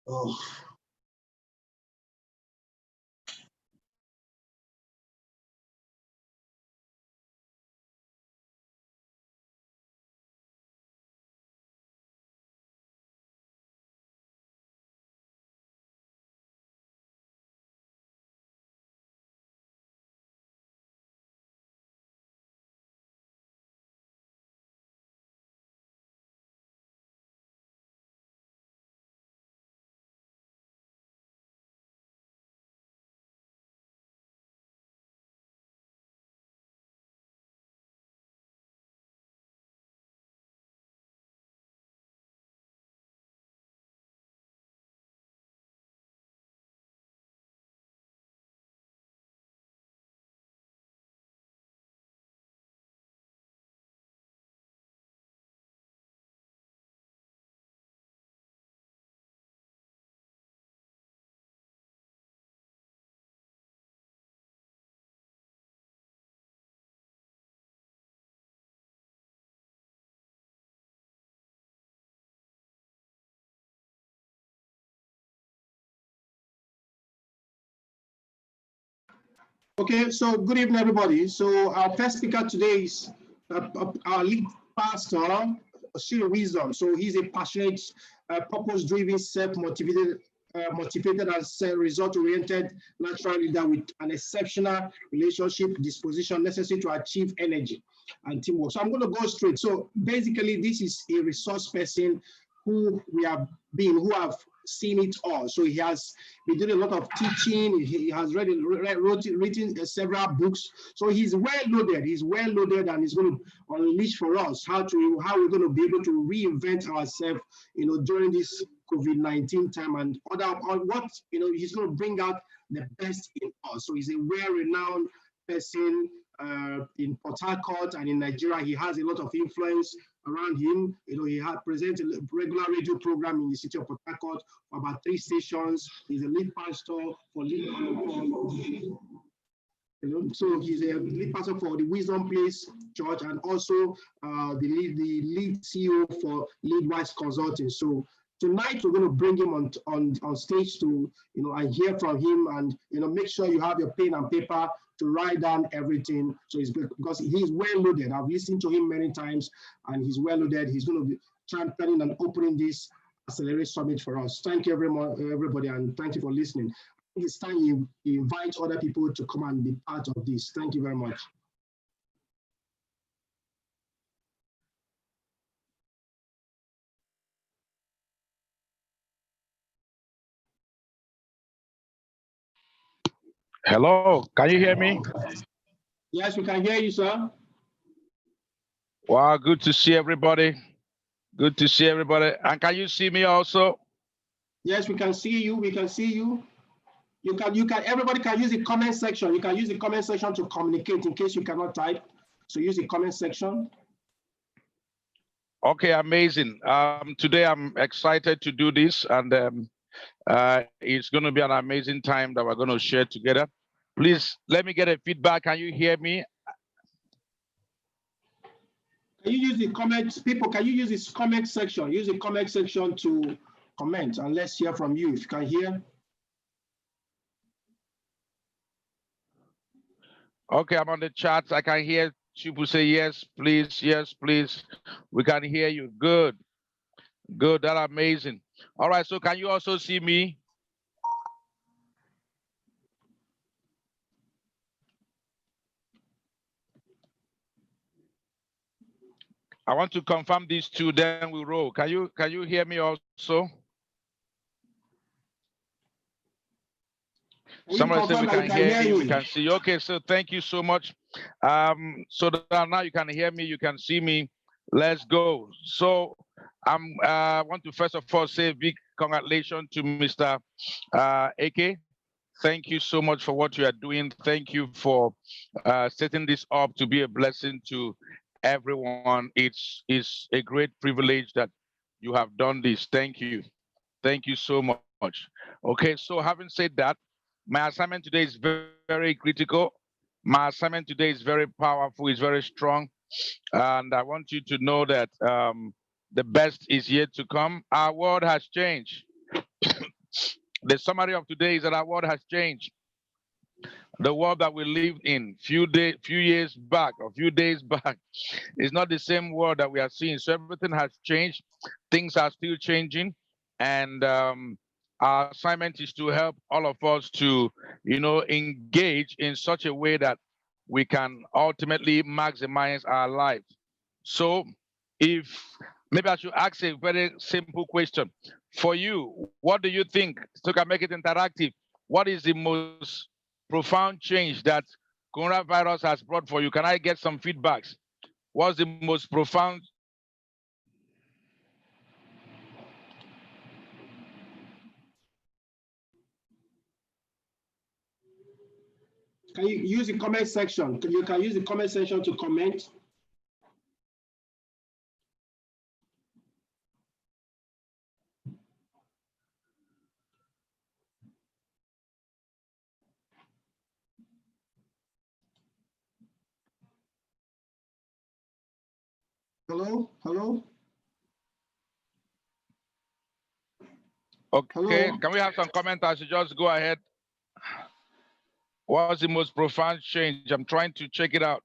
Oh. Okay, so good evening, everybody. So our first speaker today is our lead pastor, Cyril Wisdom. So he's a passionate, purpose-driven, self-motivated, motivated and result-oriented natural leader with an exceptional relationship disposition necessary to achieve energy and teamwork. So I'm going to go straight. So basically, this is a resource person who who have seen it all. So he has been doing a lot of teaching. He has written several books. So he's well loaded. He's well loaded, and he's going to unleash for us how we're going to be able to reinvent ourselves, during this COVID-19 time, and what he's going to bring out the best in us. So he's a well-renowned person in Port Harcourt and in Nigeria. He has a lot of influence around him. He had presented a regular radio program in the city of Port Harcourt for about 3 stations. He's a lead pastor for so he's a lead pastor for the Wisdom Place Church, and also the lead CEO for Leadwise Consulting. So tonight we're going to bring him on stage to and hear from him, and make sure you have your pen and paper to write down everything. So it's because he's well loaded. I've listened to him many times, and he's well loaded. He's going to be championing and opening this Accelerate Summit for us. Thank you, everybody, and thank you for listening. It's time you invite other people to come and be part of this. Thank you very much. Hello, can you hear me? Yes, we can hear you, sir. Wow, good to see everybody. Good to see everybody. And can you see me also? Yes, we can see you. We can see you. Everybody can use the comment section. You can use the comment section to communicate in case you cannot type. So use the comment section. Okay, amazing. Today I'm excited to do this, and it's going to be an amazing time that we're going to share together. Please let me get a feedback. Can you hear me? Can you use the comments? People, can you use this comment section? Use the comment section to comment, and let's hear from you if you can hear. Okay, I'm on the chat. I can hear people say yes, please. Yes, please. We can hear you. Good. Good. That's amazing. All right. So can you also see me? I want to confirm these two, then we roll. Can you hear me also? Somebody said we can hear you, we can see you. Okay, so thank you so much. So that now you can hear me, you can see me. Let's go. So I want to first of all say a big congratulations to Mr. AK. Thank you so much for what you are doing. Thank you for setting this up to be a blessing to everyone. It's a great privilege that you have done this. Thank you. Thank you so much. Okay, so having said that, my assignment today is very, very critical. My assignment today is very powerful, it's very strong. And I want you to know that the best is yet to come. Our world has changed. The summary of today is that our world has changed. The world that we lived in few years back, or few days back, is not the same world that we are seeing. So everything has changed. Things are still changing, and our assignment is to help all of us to, engage in such a way that we can ultimately maximize our life. So, if maybe I should ask a very simple question for you, what do you think? So, can make it interactive. What is the most profound change that coronavirus has brought for you? Can I get some feedbacks? What's the most profound? Can you use the comment section? You can use the comment section to comment. Hello? Hello? Okay, Hello? Can we have some commenters? Just go ahead. What's the most profound change? I'm trying to check it out.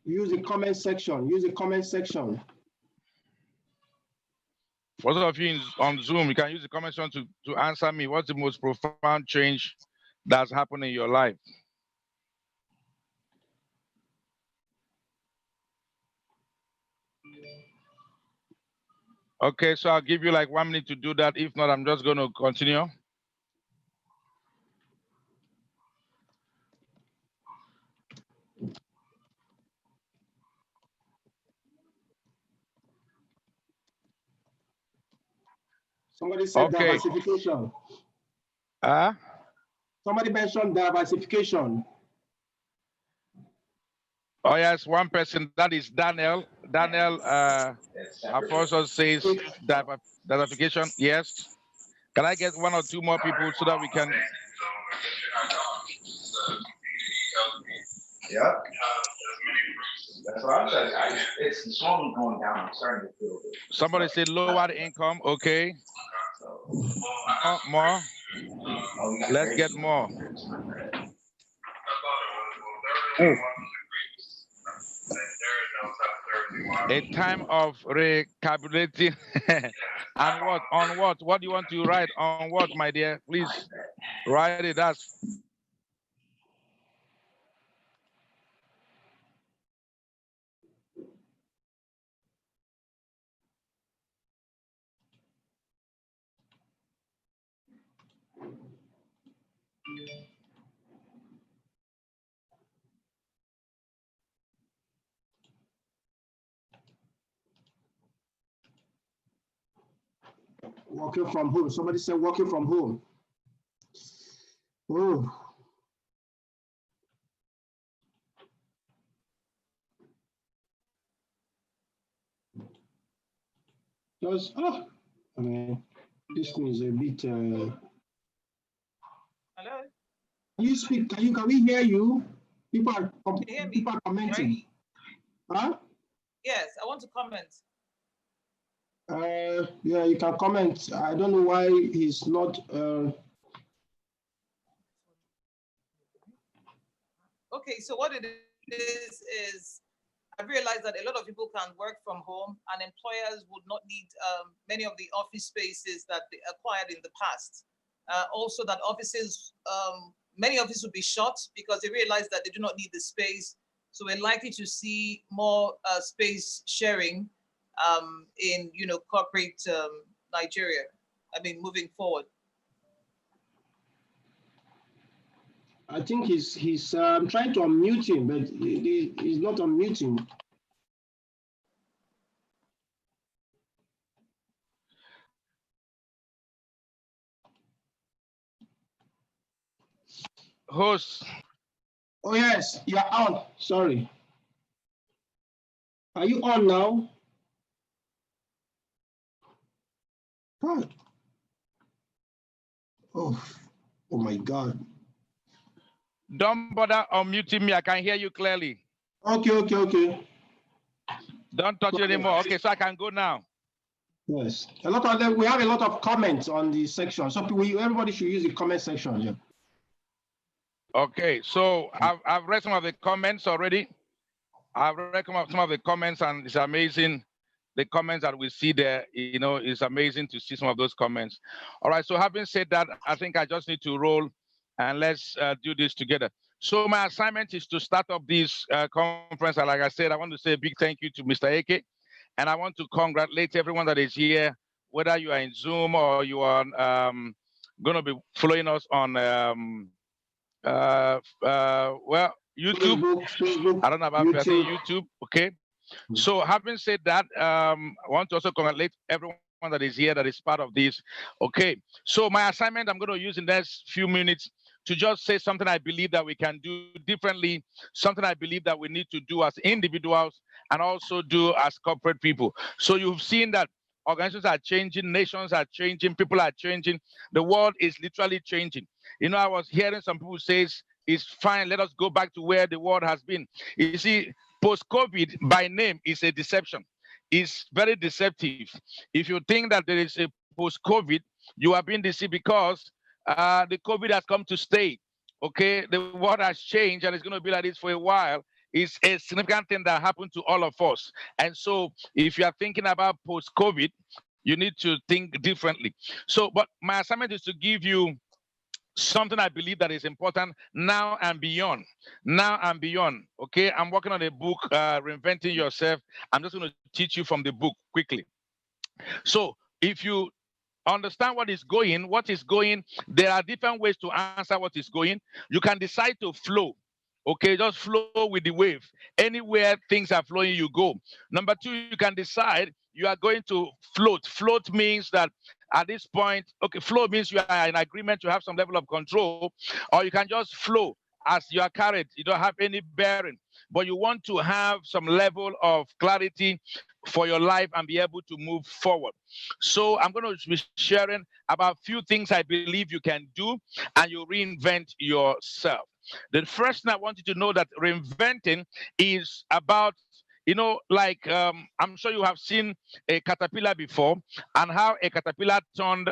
Use the comment section. Use the comment section. For those of you on Zoom, you can use the comment section to answer me. What's the most profound change that's happened in your life? Okay, so I'll give you like 1 minute to do that. If not, I'm just going to continue. Somebody said diversification. Somebody mentioned diversification. Oh yes, one person, that is Daniel. Daniel also says diversification. Yes. Can I get 1 or 2 more people so that we can? Yeah. That's what I'm saying. It's slowly going down. I'm starting to feel it. Somebody said lower income. Okay. More. Let's get more. A time of recapitulating. And what? On what? What do you want to write? On what, my dear? Please write it. That's Working from home. Somebody said working from home. Oh. Just, I mean, this thing is a bit. Hello? Can you speak? Can we hear you? People are commenting. Right? Huh? Yes, I want to comment. Yeah, you can comment. I don't know why he's not. Okay, so what it is I've realized that a lot of people can work from home, and employers would not need many of the office spaces that they acquired in the past. Also, that offices, many offices will be shut because they realize that they do not need the space. So we're likely to see more space sharing in corporate Nigeria. I mean, moving forward. I think he's I'm trying to unmute him, but he's not unmuting. Host. Oh yes, you're on. Sorry. Are you on now? God. Oh my God. don't bother unmuting me. I can hear you clearly. Okay. Don't touch it anymore. Okay, so I can go now. Yes, a lot of them. We have a lot of comments on the section, so everybody should use the comment section. Yeah. Okay, so I've read some of the comments already. I've read some of the comments, and it's amazing. The comments that we see there, you know, it's amazing to see some of those comments. All right, so having said that, I think I just need to roll, and let's do this together. So my assignment is to start up this conference, and like I said, I want to say a big thank you to Mr. Eke, and I want to congratulate everyone that is here, whether you are in Zoom or you are going to be following us on well, YouTube. I don't know about YouTube. Okay. So having said that, I want to also congratulate everyone that is here that is part of this. Okay. So my assignment, I'm going to use in the next few minutes to just say something I believe that we can do differently, something I believe that we need to do as individuals and also do as corporate people. So you've seen that organizations are changing, nations are changing, people are changing. The world is literally changing. You know, I was hearing some people say, it's fine, let us go back to where the world has been. You see, post-COVID by name is a deception. It's very deceptive. If you think that there is a post-COVID, you are being deceived because the COVID has come to stay. Okay, the world has changed and it's going to be like this for a while. It's a significant thing that happened to all of us. And so if you are thinking about post-COVID, you need to think differently. So, but my assignment is to give you something I believe that is important now and beyond. Now and beyond. Okay, I'm working on a book, Reinventing Yourself. I'm just going to teach you from the book quickly. So if you understand what is going, there are different ways to answer what is going. You can decide to flow. Okay, just flow with the wave. Anywhere things are flowing, you go. Number two, you can decide you are going to float. Float means that at this point, okay, flow means you are in agreement to have some level of control, or you can just flow as you are carried. You don't have any bearing, but you want to have some level of clarity for your life and be able to move forward. So I'm going to be sharing about a few things I believe you can do and you reinvent yourself. The first thing I want you to know that reinventing is about, you know, like I'm sure you have seen a caterpillar before and how a caterpillar turned,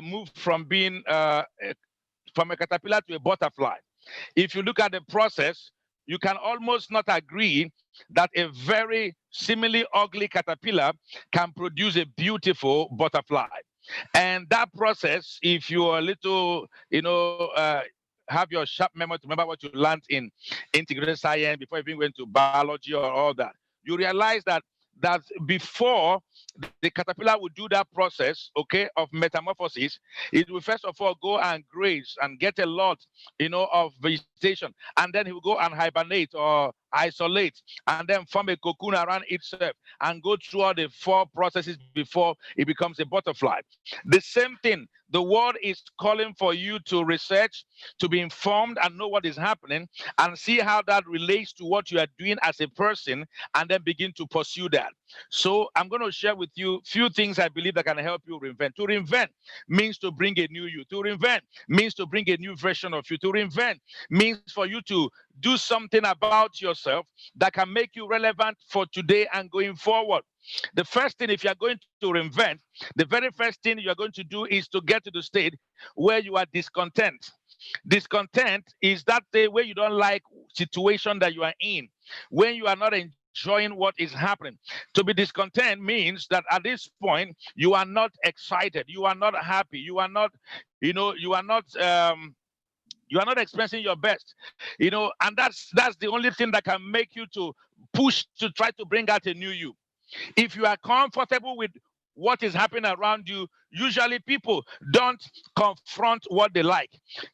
moved from being from a caterpillar to a butterfly. If you look at the process, you can almost not agree that a very seemingly ugly caterpillar can produce a beautiful butterfly. And that process, if you're a little, you know, have your sharp memory to remember what you learned in integrated science before you even went to biology or all that, you realize that before the caterpillar would do that process, okay, of metamorphosis, it will first of all go and graze and get a lot, you know, of vegetation, and then he will go and hibernate or isolate and then form a cocoon around itself and go through all the 4 processes before it becomes a butterfly. The same thing, the world is calling for you to research, to be informed and know what is happening and see how that relates to what you are doing as a person and then begin to pursue that. So I'm going to share with you a few things I believe that can help you reinvent. To reinvent means to bring a new you. To reinvent means to bring a new version of you. To reinvent means for you to do something about yourself that can make you relevant for today and going forward. The first thing, if you're going to reinvent, the very first thing you're going to do is to get to the state where you are discontent. Discontent is that day where you don't like situation that you are in, when you are not enjoying what is happening. To be discontent means that at this point you are not excited, you are not happy, you are not, you know, you are not expressing your best, you know, and that's the only thing that can make you to push to try to bring out a new you. If you are comfortable with what is happening around you, usually people don't confront what they like.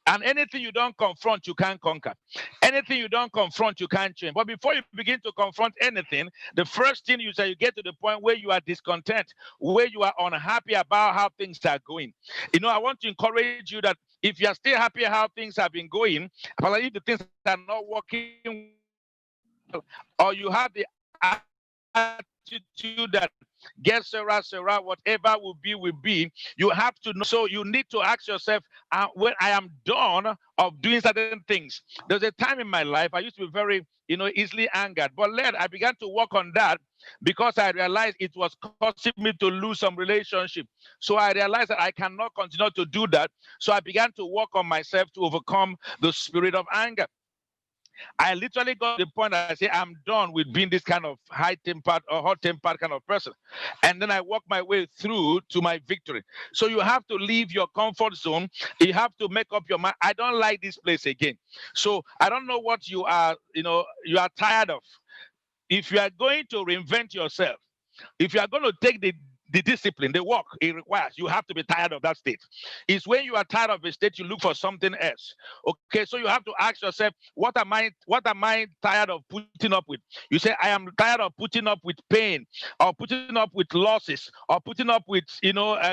And anything you don't confront, you can't conquer. Anything you don't confront, you can't change. But before you begin to confront anything, the first thing you say, you get to the point where you are discontent, where you are unhappy about how things are going. You know, I want to encourage you that if you are still happy how things have been going, but if the things are not working, or you have the attitude that get Sarah, whatever will be. You have to know. So you need to ask yourself, when I am done of doing certain things. There's a time in my life I used to be very, easily angered. But later I began to work on that because I realized it was causing me to lose some relationship. So I realized that I cannot continue to do that. So I began to work on myself to overcome the spirit of anger. I literally got to the point that I say, I'm done with being this kind of high-tempered or hot-tempered kind of person. And then I walk my way through to my victory. So you have to leave your comfort zone. You have to make up your mind. I don't like this place again. So I don't know what you are, you are tired of. If you are going to reinvent yourself, if you are going to take the discipline, the work it requires, you have to be tired of that state. It's when you are tired of a state, you look for something else. Okay, so you have to ask yourself, what am I tired of putting up with? You say, I am tired of putting up with pain, or putting up with losses, or putting up with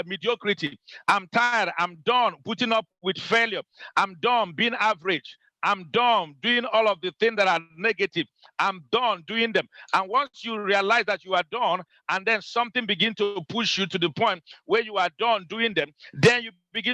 mediocrity. I'm tired. I'm done putting up with failure. I'm done being average. I'm done doing all of the things that are negative. I'm done doing them. And once you realize that you are done, and then something begins to push you to the point where you are done doing them, then you begin